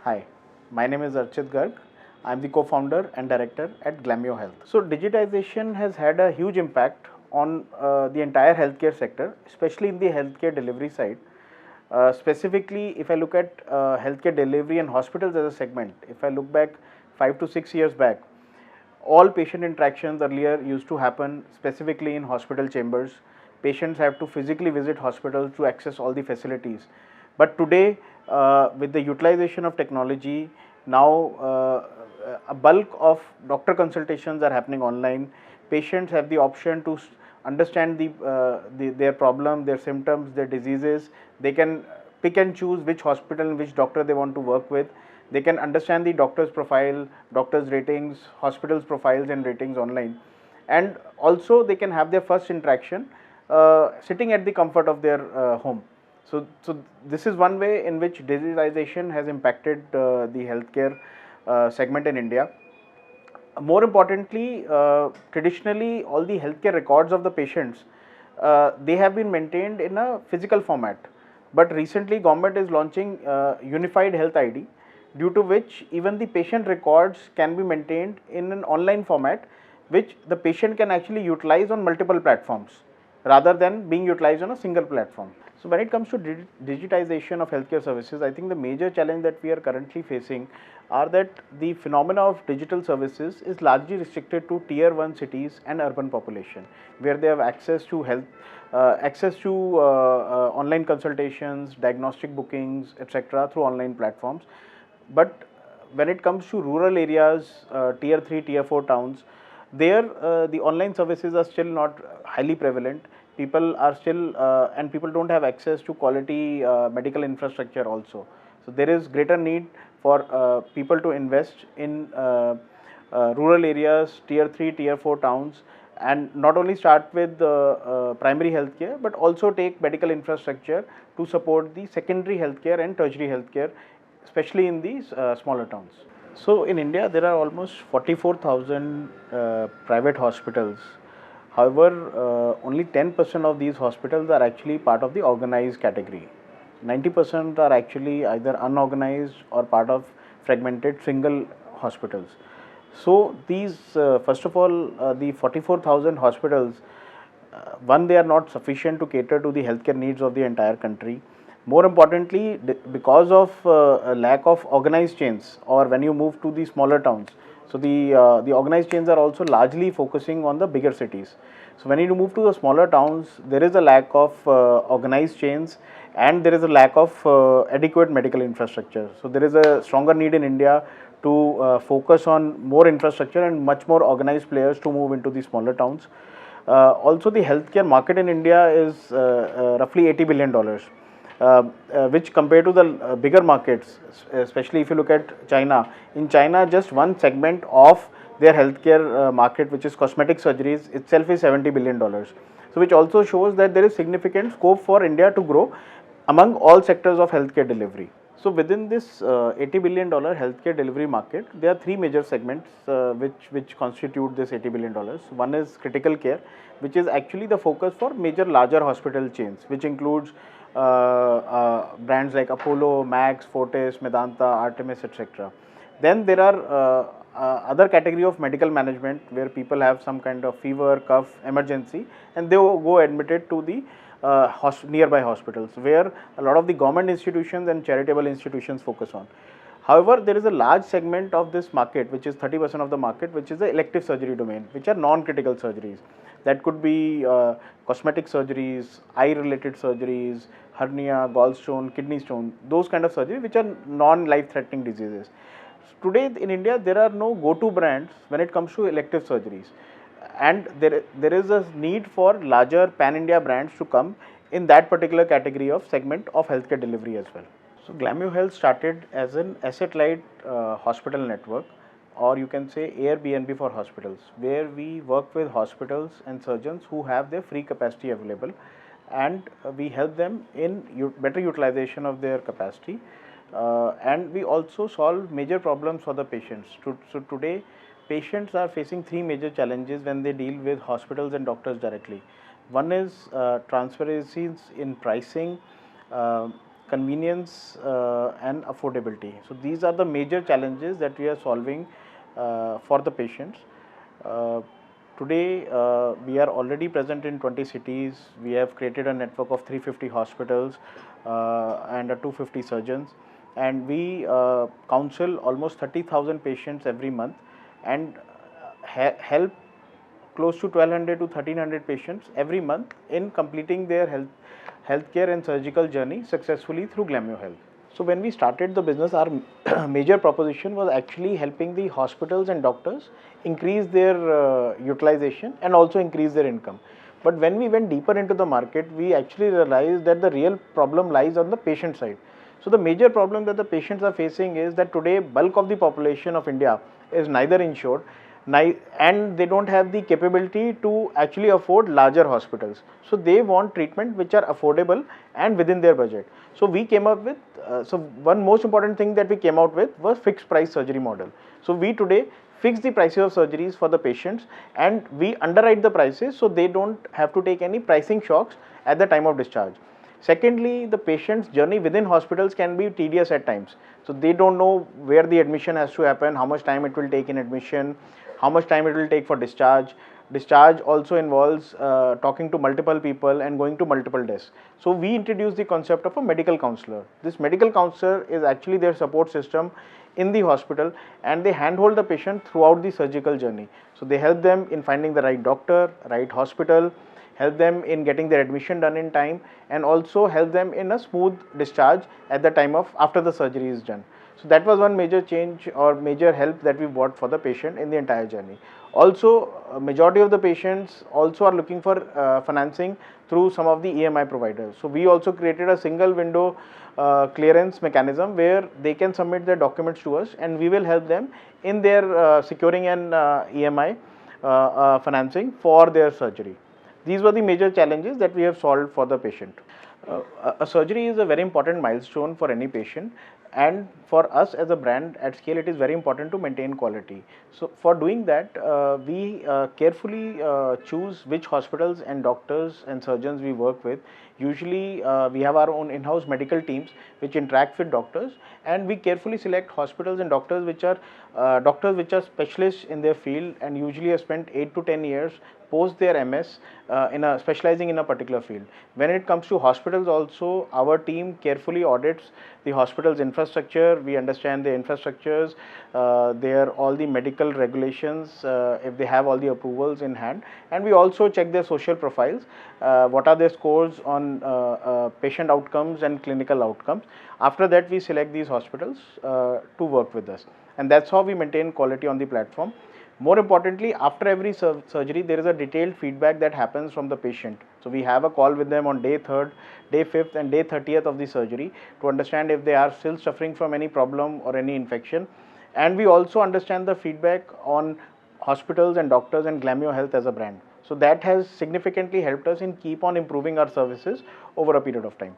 Hi, my name is Archit Garg. I am the co-founder and director at Glamyo Health. So digitization has had a huge impact on the entire healthcare sector, especially in the healthcare delivery side. Specifically, if I look at healthcare delivery and hospitals as a segment, if I look back 5 to 6 years back, all patient interactions earlier used to happen specifically in hospital chambers. Patients have to physically visit hospitals to access all the facilities. But today, with the utilization of technology, now a bulk of doctor consultations are happening online. Patients have the option to understand their problem, their symptoms, their diseases. They can pick and choose which hospital and which doctor they want to work with. They can understand the doctor's profile, doctor's ratings, hospital's profiles and ratings online, and also they can have their first interaction sitting at the comfort of their home. So this is one way in which digitization has impacted the healthcare segment in India. More importantly, traditionally all the healthcare records of the patients, they have been maintained in a physical format, but recently government is launching unified health ID, due to which even the patient records can be maintained in an online format, which the patient can actually utilize on multiple platforms rather than being utilized on a single platform. So when it comes to digitization of healthcare services, I think the major challenge that we are currently facing are that the phenomena of digital services is largely restricted to tier 1 cities and urban population, where they have access to health, access to online consultations, diagnostic bookings, etc. through online platforms. But when it comes to rural areas, tier 3, tier 4 towns, there the online services are still not highly prevalent. People are still and people don't have access to quality medical infrastructure also. So there is greater need for people to invest in rural areas, tier 3, tier 4 towns, and not only start with primary healthcare, but also take medical infrastructure to support the secondary healthcare and tertiary healthcare, especially in these smaller towns. So in India, there are almost 44,000 private hospitals. However, only 10% of these hospitals are actually part of the organized category. 90% are actually either unorganized or part of fragmented single hospitals. So these, first of all, the 44,000 hospitals, one, they are not sufficient to cater to the healthcare needs of the entire country. More importantly, because of a lack of organized chains, or when you move to the smaller towns, so the organized chains are also largely focusing on the bigger cities. So when you move to the smaller towns, there is a lack of organized chains, and there is a lack of adequate medical infrastructure. So there is a stronger need in India to focus on more infrastructure and much more organized players to move into the smaller towns. Also, the healthcare market in India is roughly $80 billion. Which compared to the bigger markets, especially if you look at China, in China just one segment of their healthcare market, which is cosmetic surgeries, itself is $70 billion. So which also shows that there is significant scope for India to grow among all sectors of healthcare delivery. So within this $80 billion healthcare delivery market, there are three major segments which constitute this $80 billion. One is critical care, which is actually the focus for major larger hospital chains, which includes brands like Apollo, Max, Fortis, Medanta, Artemis, etc. Then there are other category of medical management, where people have some kind of fever, cough, emergency, and they go admitted to the nearby hospitals, where a lot of the government institutions and charitable institutions focus on. However, there is a large segment of this market, which is 30% of the market, which is the elective surgery domain, which are non-critical surgeries. That could be cosmetic surgeries, eye-related surgeries, hernia, gallstone, kidney stone, those kind of surgeries which are non-life-threatening diseases. Today in India, there are no go-to brands when it comes to elective surgeries, and there is a need for larger pan-India brands to come in that particular category of segment of healthcare delivery as well. So Glamyo Health started as an asset-light hospital network, or you can say Airbnb for hospitals, where we work with hospitals and surgeons who have their free capacity available, and we help them in better utilization of their capacity, and we also solve major problems for the patients. So today, patients are facing three major challenges when they deal with hospitals and doctors directly. One is transparencies in pricing, convenience and affordability. So these are the major challenges that we are solving for the patients. Uh, Today, we are already present in 20 cities. We have created a network of 350 hospitals and 250 surgeons, and we counsel almost 30,000 patients every month, and help close to 1200 to 1300 patients every month in completing their healthcare and surgical journey successfully through Glamyo Health. So when we started the business, our major proposition was actually helping the hospitals and doctors increase their utilization and also increase their income. But when we went deeper into the market, we actually realized that the real problem lies on the patient side. So the major problem that the patients are facing is that today bulk of the population of India is neither insured, and they don't have the capability to actually afford larger hospitals. So they want treatment which are affordable and within their budget. So we came up with, so one most important thing that we came out with was fixed price surgery model. So we today fix the prices of surgeries for the patients, and we underwrite the prices so they don't have to take any pricing shocks at the time of discharge. Secondly, the patient's journey within hospitals can be tedious at times. So they don't know where the admission has to happen, how much time it will take in admission, how much time it will take for discharge. Discharge also involves talking to multiple people and going to multiple desks. So we introduced the concept of a medical counselor. This medical counselor is actually their support system in the hospital, and they handhold the patient throughout the surgical journey. So they help them in finding the right doctor, right hospital, help them in getting their admission done in time, and also help them in a smooth discharge at the time of after the surgery is done. So that was one major change or major help that we brought for the patient in the entire journey. Also, majority of the patients also are looking for financing through some of the EMI providers. So we also created a single window clearance mechanism where they can submit their documents to us, and we will help them in their securing an EMI financing for their surgery. These were the major challenges that we have solved for the patient. A surgery is a very important milestone for any patient, and for us as a brand at scale, it is very important to maintain quality. So for doing that, we carefully choose which hospitals and doctors and surgeons we work with. Usually we have our own in-house medical teams which interact with doctors, and we carefully select hospitals and doctors which are specialists in their field and usually have spent 8 to 10 years post their MS specializing in a particular field. When it comes to hospitals also, our team carefully audits the hospital's infrastructure. We understand the infrastructures, all the medical regulations, if they have all the approvals in hand, and we also check their social profiles, what are their scores on patient outcomes and clinical outcomes. After that, we select these hospitals to work with us, and that's how we maintain quality on the platform. More importantly, after every surgery, there is a detailed feedback that happens from the patient. So we have a call with them on day 3rd, day 5th and day 30th of the surgery to understand if they are still suffering from any problem or any infection. And we also understand the feedback on hospitals and doctors and Glamyo Health as a brand. So that has significantly helped us in keep on improving our services over a period of time.